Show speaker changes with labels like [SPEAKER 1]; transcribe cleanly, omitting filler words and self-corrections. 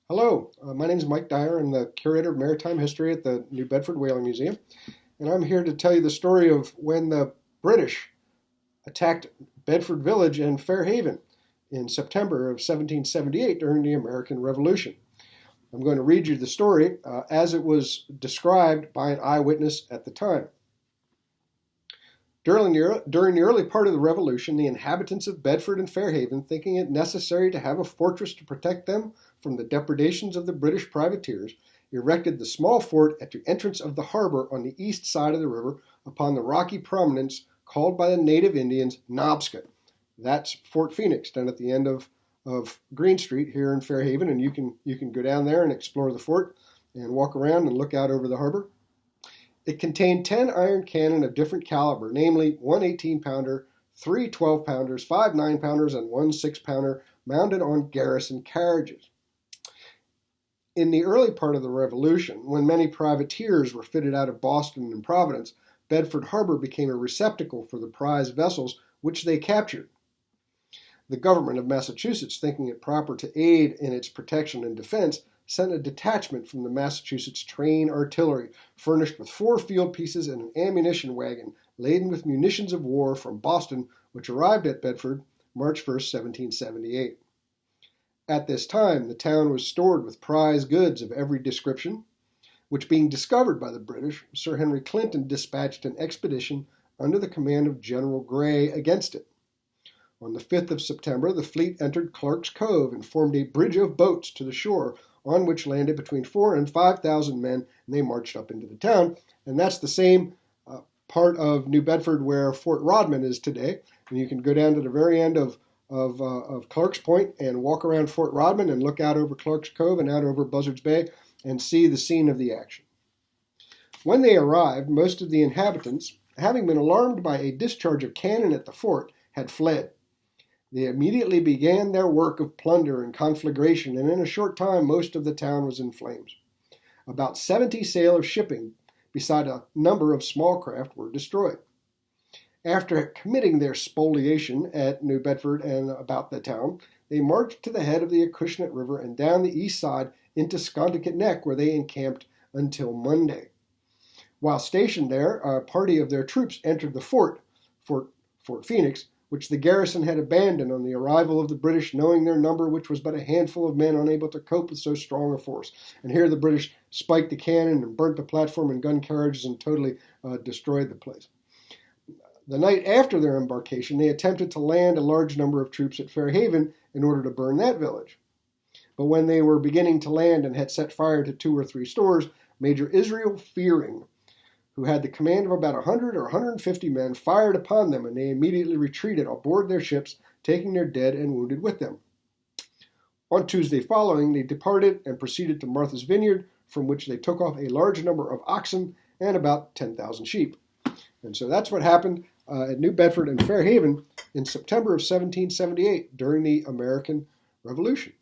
[SPEAKER 1] Hello, my name is Mike Dyer. I'm the curator of maritime history at the New Bedford Whaling Museum, and I'm here to tell you the story of when the British attacked Bedford Village in Fairhaven in September of 1778 during the American Revolution. I'm going to read you the story as it was described by an eyewitness at the time. During the early part of the Revolution, the inhabitants of Bedford and Fairhaven, thinking it necessary to have a fortress to protect them from the depredations of the British privateers, erected the small fort at the entrance of the harbor on the east side of the river upon the rocky prominence called by the native Indians Knobscot. That's Fort Phoenix, down at the end of Green Street here in Fairhaven, and you can go down there and explore the fort and walk around and look out over the harbor. It contained 10 iron cannon of different caliber, namely one 18-pounder, three 12-pounders, five 9-pounders, and one 6-pounder, mounted on garrison carriages. In the early part of the Revolution, when many privateers were fitted out of Boston and Providence, Bedford Harbor became a receptacle for the prize vessels which they captured. The government of Massachusetts, thinking it proper to aid in its protection and defense, sent a detachment from the Massachusetts Train Artillery, furnished with 4 field pieces and an ammunition wagon laden with munitions of war from Boston, which arrived at Bedford March 1, 1778. At this time, the town was stored with prize goods of every description, which being discovered by the British, Sir Henry Clinton dispatched an expedition under the command of General Grey against it. On the 5th of September, the fleet entered Clark's Cove and formed a bridge of boats to the shore, on which landed between 4,000 and 5,000 men, and they marched up into the town. And that's the same part of New Bedford where Fort Rodman is today. And you can go down to the very end of Clark's Point and walk around Fort Rodman and look out over Clark's Cove and out over Buzzards Bay and see the scene of the action. When they arrived, most of the inhabitants, having been alarmed by a discharge of cannon at the fort, had fled. They immediately began their work of plunder and conflagration, and in a short time most of the town was in flames. About 70 sail of shipping, beside a number of small craft, were destroyed. After committing their spoliation at New Bedford and about the town, they marched to the head of the Acushnet River and down the east side into Sconticut Neck, where they encamped until Monday. While stationed there, a party of their troops entered the Fort Phoenix, which the garrison had abandoned on the arrival of the British, knowing their number, which was but a handful of men unable to cope with so strong a force. And here the British spiked the cannon and burnt the platform and gun carriages and totally destroyed the place. The night after their embarkation, they attempted to land a large number of troops at Fairhaven in order to burn that village. But when they were beginning to land and had set fire to 2 or 3 stores, Major Israel Fearing, who had the command of about 100 or 150 men, fired upon them, and they immediately retreated aboard their ships, taking their dead and wounded with them. On Tuesday following, they departed and proceeded to Martha's Vineyard, from which they took off a large number of oxen and about 10,000 sheep. And so that's what happened at New Bedford and Fairhaven in September of 1778 during the American Revolution.